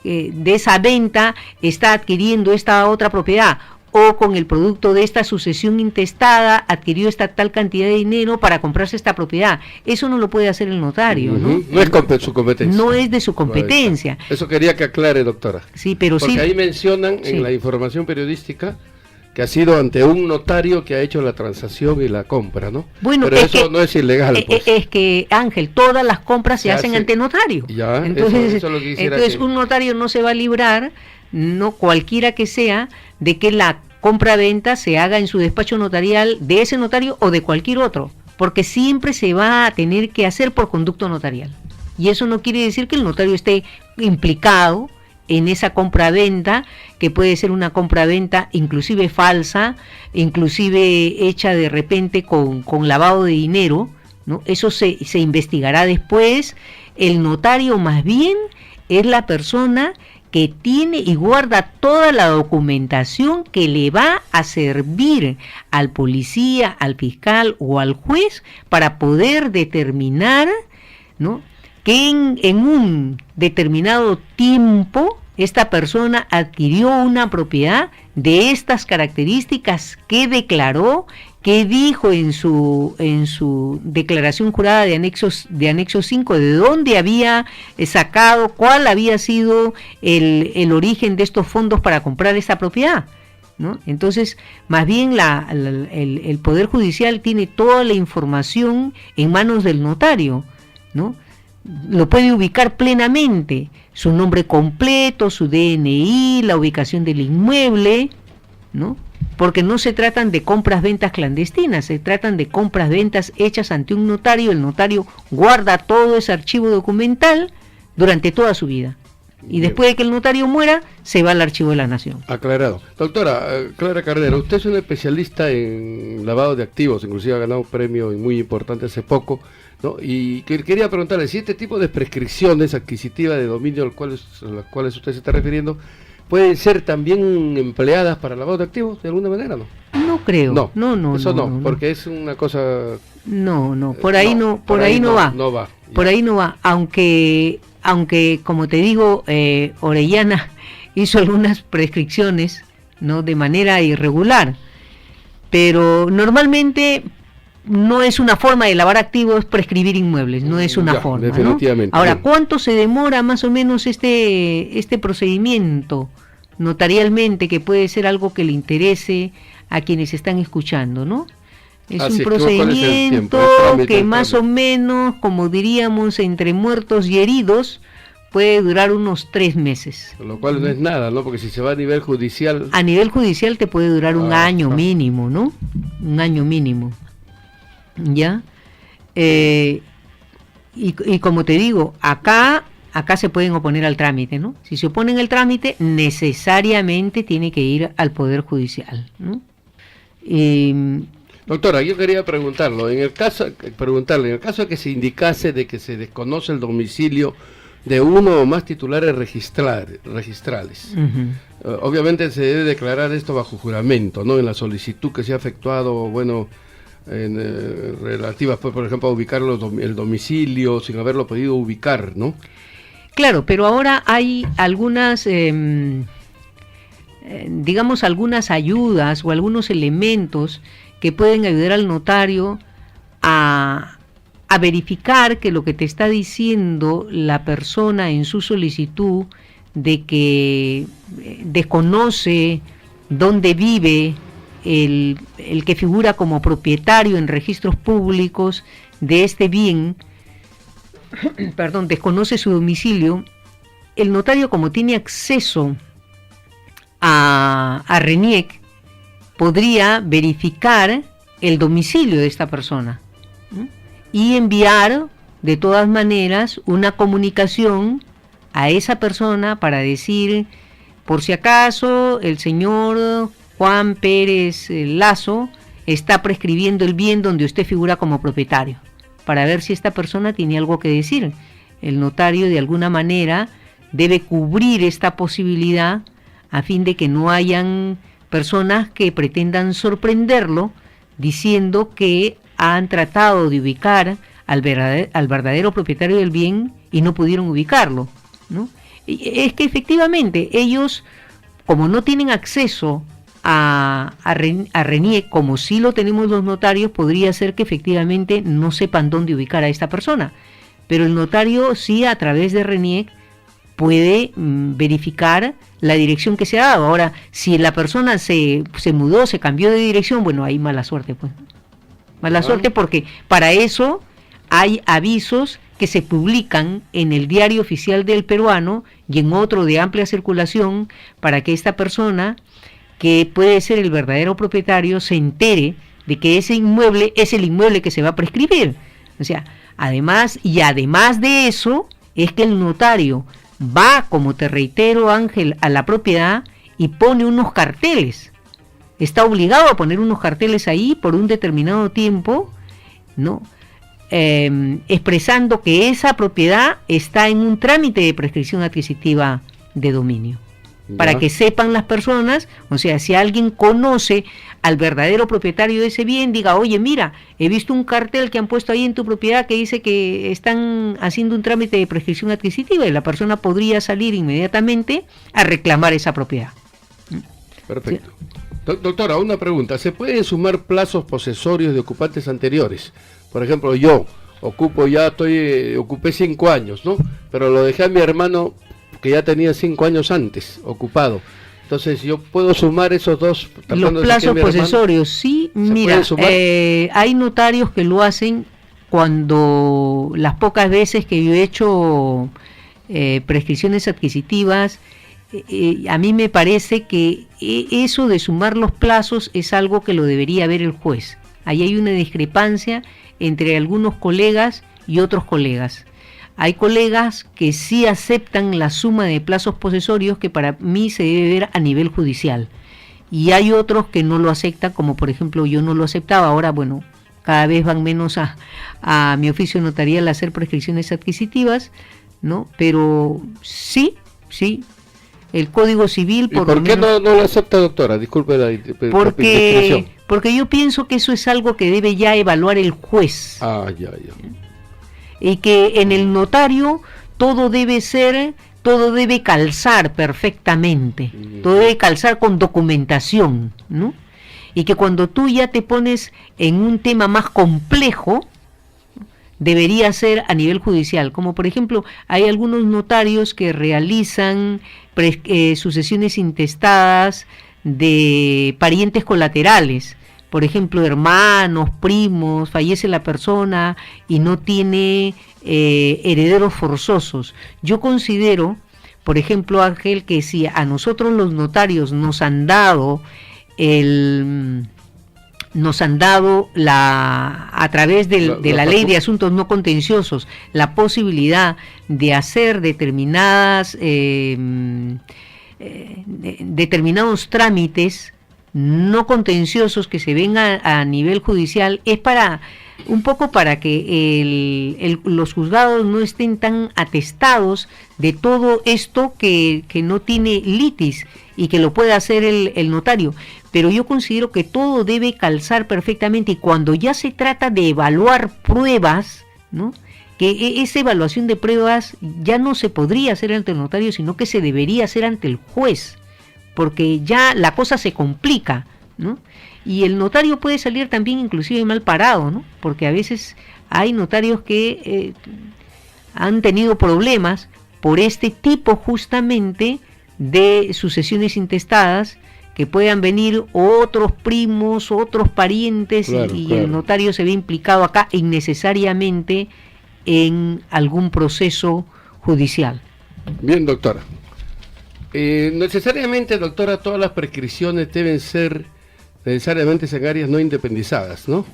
esa venta está adquiriendo esta otra propiedad, o con el producto de esta sucesión intestada adquirió esta tal cantidad de dinero para comprarse esta propiedad. Eso no lo puede hacer el notario, ¿no? No es su competencia. No es de su competencia. Eso quería que aclare, doctora. Sí, pero porque sí. Ahí mencionan en la información periodística que ha sido ante un notario que ha hecho la transacción y la compra, ¿no? Bueno, pero eso no es ilegal, pues. Es que, Ángel, todas las compras se hacen ante notario. Ya, entonces, eso es lo que quisiera un notario no se va a librar, no cualquiera que sea, de que la compra-venta se haga en su despacho notarial de ese notario o de cualquier otro, porque siempre se va a tener que hacer por conducto notarial. Y eso no quiere decir que el notario esté implicado en esa compra-venta, que puede ser una compra-venta inclusive falsa, inclusive hecha de repente con lavado de dinero, ¿no? Eso se investigará después. El notario más bien es la persona que tiene y guarda toda la documentación que le va a servir al policía, al fiscal o al juez para poder determinar, ¿no?, que en un determinado tiempo esta persona adquirió una propiedad de estas características que declaró, que dijo en su declaración jurada de anexo 5, de dónde había sacado, cuál había sido el origen de estos fondos para comprar esta propiedad, ¿no? Entonces, más bien el Poder Judicial tiene toda la información en manos del notario, ¿no? Lo puede ubicar plenamente, su nombre completo, su DNI, la ubicación del inmueble, ¿no? Porque no se tratan de compras-ventas clandestinas, se tratan de compras-ventas hechas ante un notario. El notario guarda todo ese archivo documental durante toda su vida. Y Bien. Después de que el notario muera, se va al archivo de la Nación. Aclarado. Doctora Clara Carnero, usted es una especialista en lavado de activos, inclusive ha ganado un premio muy importante hace poco, ¿no? Y quería preguntarle si este tipo de prescripciones adquisitivas de dominio a las cuales usted se está refiriendo, ¿pueden ser también empleadas para lavado de activos de alguna manera, no? No creo. No, No, eso no, porque es una cosa... No, por ahí no va. No va. Por ahí no va, aunque como te digo, Orellana hizo algunas prescripciones, ¿no?, de manera irregular, pero normalmente no es una forma de lavar activos prescribir inmuebles, no es una forma, definitivamente, ¿no? Ahora, bien. ¿cuánto se demora más o menos este procedimiento notarialmente, que puede ser algo que le interese a quienes están escuchando, ¿no? Es un procedimiento que más o menos, como diríamos, entre muertos y heridos, puede durar unos 3 meses. Lo cual no es nada, ¿no? Porque si se va a nivel judicial... A nivel judicial te puede durar un año mínimo, ¿no? Un año mínimo. ¿Ya? Y como te digo, acá se pueden oponer al trámite, ¿no? Si se oponen al trámite, necesariamente tiene que ir al Poder Judicial, ¿no? Doctora, yo quería preguntarle, en el caso de que se indicase de que se desconoce el domicilio de uno o más titulares registrales, obviamente se debe declarar esto bajo juramento, ¿no? En la solicitud que se ha efectuado, bueno, relativas, pues, por ejemplo, a ubicar el domicilio sin haberlo podido ubicar, ¿no? Claro, pero ahora hay algunas, digamos, algunas ayudas o algunos elementos que pueden ayudar al notario a verificar que lo que te está diciendo la persona en su solicitud, de que desconoce dónde vive el que figura como propietario en registros públicos de este bien, perdón, desconoce su domicilio, el notario, como tiene acceso a RENIEC, podría verificar el domicilio de esta persona, ¿no? Y enviar de todas maneras una comunicación a esa persona para decir, por si acaso el señor Juan Pérez Lazo está prescribiendo el bien donde usted figura como propietario, para ver si esta persona tiene algo que decir. El notario de alguna manera debe cubrir esta posibilidad a fin de que no hayan personas que pretendan sorprenderlo diciendo que han tratado de ubicar al verdadero propietario del bien y no pudieron ubicarlo, ¿no? Es que efectivamente ellos, como no tienen acceso a RENIEC, como sí lo tenemos los notarios, podría ser que efectivamente no sepan dónde ubicar a esta persona, pero el notario sí, a través de RENIEC, puede verificar la dirección que se ha dado. Ahora, si la persona se mudó, se cambió de dirección, bueno, hay mala suerte, pues. Mala suerte, porque para eso hay avisos que se publican en el Diario Oficial del Peruano y en otro de amplia circulación, para que esta persona, que puede ser el verdadero propietario, se entere de que ese inmueble es el inmueble que se va a prescribir. O sea, además de eso, es que el notario va, como te reitero, Ángel, a la propiedad y pone unos carteles. Está obligado a poner unos carteles ahí por un determinado tiempo, ¿no? Expresando que esa propiedad está en un trámite de prescripción adquisitiva de dominio. para Ya. que sepan las personas, o sea, si alguien conoce al verdadero propietario de ese bien, diga, oye, mira, he visto un cartel que han puesto ahí en tu propiedad que dice que están haciendo un trámite de prescripción adquisitiva, y la persona podría salir inmediatamente a reclamar esa propiedad. Perfecto. Doctora, una pregunta. ¿Se pueden sumar plazos posesorios de ocupantes anteriores? Por ejemplo, yo ocupé 5 años, ¿no? Pero lo dejé a mi hermano que ya tenía 5 años antes ocupado. Entonces, ¿yo puedo sumar esos dos? Los plazos posesorios, sí, mira, hay notarios que lo hacen cuando las pocas veces que yo he hecho prescripciones adquisitivas, a mí me parece que eso de sumar los plazos es algo que lo debería ver el juez. Ahí hay una discrepancia entre algunos colegas y otros colegas. Hay colegas que sí aceptan la suma de plazos posesorios, que para mí se debe ver a nivel judicial. Y hay otros que no lo aceptan, como por ejemplo yo no lo aceptaba. Ahora, bueno, cada vez van menos a mi oficio notarial a hacer prescripciones adquisitivas, ¿no? Pero sí, el Código Civil... ¿Y por qué no lo acepta, doctora? Disculpe la indiscreción. Porque yo pienso que eso es algo que debe ya evaluar el juez. Ya. Y que en el notario todo debe calzar perfectamente, todo debe calzar con documentación, ¿no? Y que cuando tú ya te pones en un tema más complejo, debería ser a nivel judicial. Como por ejemplo, hay algunos notarios que realizan sucesiones intestadas de parientes colaterales. Por ejemplo, hermanos, primos, fallece la persona y no tiene herederos forzosos. Yo considero, por ejemplo, Ángel, que si a nosotros los notarios nos han dado a través de la ley de asuntos no contenciosos, la posibilidad de hacer determinados trámites no contenciosos que se ven a nivel judicial, es un poco para que los juzgados no estén tan atestados de todo esto que no tiene litis y que lo pueda hacer el notario. Pero yo considero que todo debe calzar perfectamente, y cuando ya se trata de evaluar pruebas, ¿no?, que esa evaluación de pruebas ya no se podría hacer ante el notario, sino que se debería hacer ante el juez, porque ya la cosa se complica, ¿no? Y el notario puede salir también inclusive mal parado, ¿no? Porque a veces hay notarios que han tenido problemas por este tipo justamente de sucesiones intestadas, que puedan venir otros primos, otros parientes, claro. El notario se ve implicado acá innecesariamente en algún proceso judicial. Bien, doctora. Necesariamente, doctora, todas las prescripciones deben ser necesariamente en áreas no independizadas, ¿no?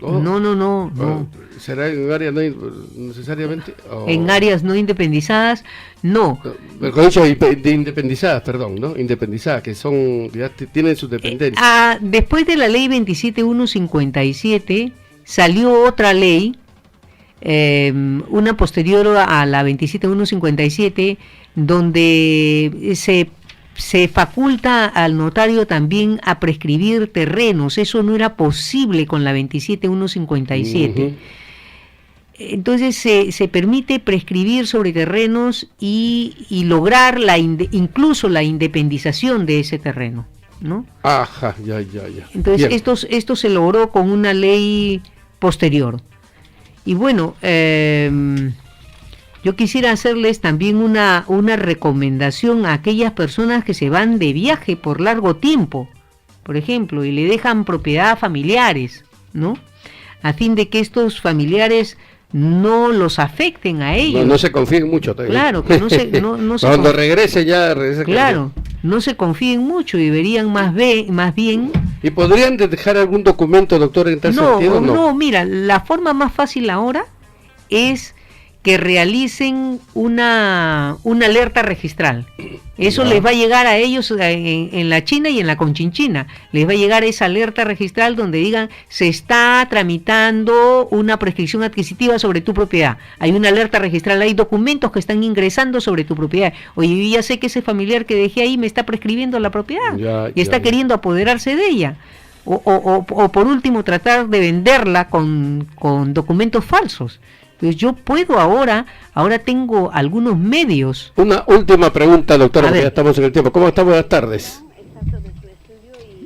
No. ¿Será en áreas no necesariamente? En áreas no independizadas, no. Mejor dicho, de independizadas, perdón, ¿no? Independizadas, que ya tienen su dependencia. Después de la ley 27157 salió otra ley, una posterior a la 27157, donde se faculta al notario también a prescribir terrenos. Eso no era posible con la 27157. Uh-huh. Entonces se permite prescribir sobre terrenos y lograr incluso la independización de ese terreno, ¿no? Ajá, ya. Entonces esto se logró con una ley posterior. Y bueno, yo quisiera hacerles también una recomendación a aquellas personas que se van de viaje por largo tiempo, por ejemplo, y le dejan propiedad a familiares, ¿no? A fin de que estos familiares no los afecten a ellos. No se confíen mucho todavía. Claro, que no se cuando regrese ya regrese. Claro, no se confíen mucho y deberían más bien. ¿Y podrían dejar algún documento, doctor, en tal sentido? No, mira, la forma más fácil ahora es que realicen una alerta registral. Eso les va a llegar a ellos en la China y en la Conchinchina. Les va a llegar esa alerta registral donde digan, se está tramitando una prescripción adquisitiva sobre tu propiedad. Hay una alerta registral, hay documentos que están ingresando sobre tu propiedad. Oye, yo ya sé que ese familiar que dejé ahí me está prescribiendo la propiedad y está queriendo apoderarse de ella. O por último, tratar de venderla con documentos falsos. Entonces yo puedo ahora tengo algunos medios. Una última pregunta, doctora, porque ya estamos en el tiempo. ¿Cómo está? Buenas tardes.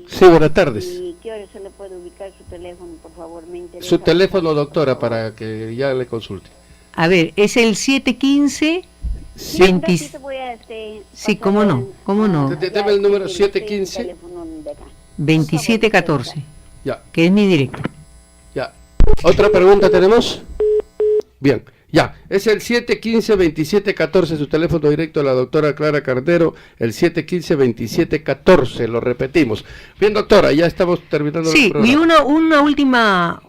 Sí, buenas tardes. ¿Y qué hora se le puede ubicar su teléfono, por favor? Me interesa. Su teléfono, doctora, para que ya le consulte. A ver, es el 715... Sí, cómo no. Deme el número 715 2714. Ya. Que es mi directo. Ya. ¿Otra pregunta tenemos? Bien, ya. Es el 715-2714, su teléfono directo de la doctora Clara Carnero, el 715-2714, lo repetimos. Bien, doctora, ya estamos terminando el programa. Sí, y una última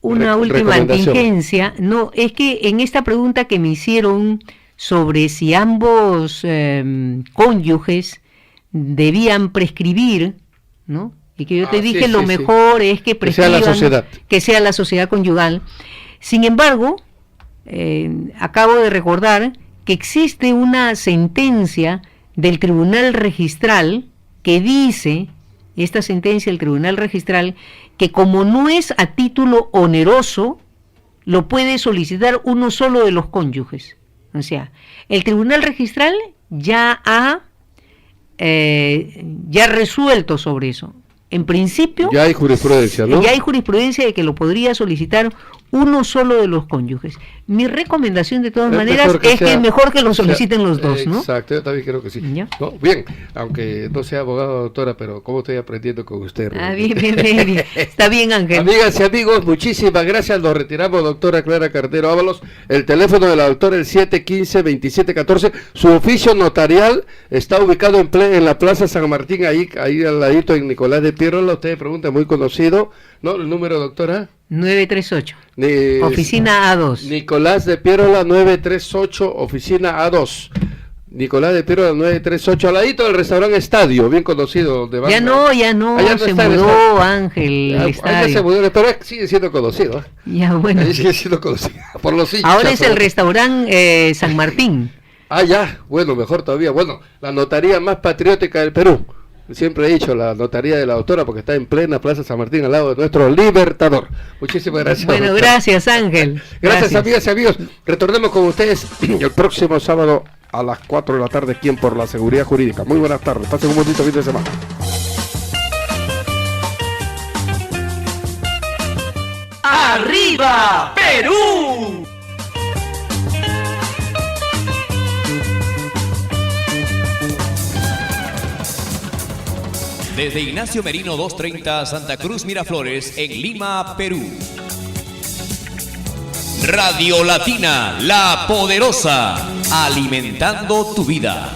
contingencia. No, es que en esta pregunta que me hicieron sobre si ambos cónyuges debían prescribir, ¿no? Y que yo te dije lo mejor es que prescriban, que sea la sociedad conyugal. Sin embargo, acabo de recordar que existe una sentencia del Tribunal Registral que dice, esta sentencia del Tribunal Registral, que como no es a título oneroso, lo puede solicitar uno solo de los cónyuges. O sea, el Tribunal Registral ya ha resuelto sobre eso. En principio, ya hay jurisprudencia, ¿no? Ya hay jurisprudencia de que lo podría solicitar uno solo de los cónyuges. Mi recomendación de todas maneras es que es mejor que lo soliciten los dos, ¿no? Exacto, yo también creo que sí. ¿No? Bien, aunque no sea abogado, doctora, pero ¿cómo estoy aprendiendo con usted? Bien. Está bien, Ángel. Amigas y amigos, muchísimas gracias. Nos retiramos, doctora Clara Carnero Ábalos. El teléfono de la doctora es el 715-2714. Su oficio notarial está ubicado en la Plaza San Martín, ahí al ladito en Nicolás de Piérola. Usted pregunta, muy conocido, ¿no? El número, doctora. 938. Oficina A2. Nicolás de Piérola 938, oficina A2. Nicolás de Piérola 938, al ladito del restaurante Estadio, bien conocido. Ya no, se mudó, Ángel, el estadio. Ya se mudó, pero sigue siendo conocido. Ya, bueno. Sigue siendo conocido por los hinchas. Ahora es el restaurante San Martín. Ya, bueno, mejor todavía. Bueno, la notaría más patriótica del Perú. Siempre he dicho la notaría de la doctora porque está en plena Plaza San Martín al lado de nuestro Libertador. Muchísimas gracias. Bueno, doctora. Gracias, Ángel. Gracias, amigas y amigos. Retornemos con ustedes el próximo sábado a las 4 de la tarde aquí en Por la Seguridad Jurídica. Muy buenas tardes. Pasen un bonito fin de semana. ¡Arriba, Perú! Desde Ignacio Merino 230, Santa Cruz Miraflores, en Lima, Perú. Radio Latina, la poderosa, alimentando tu vida.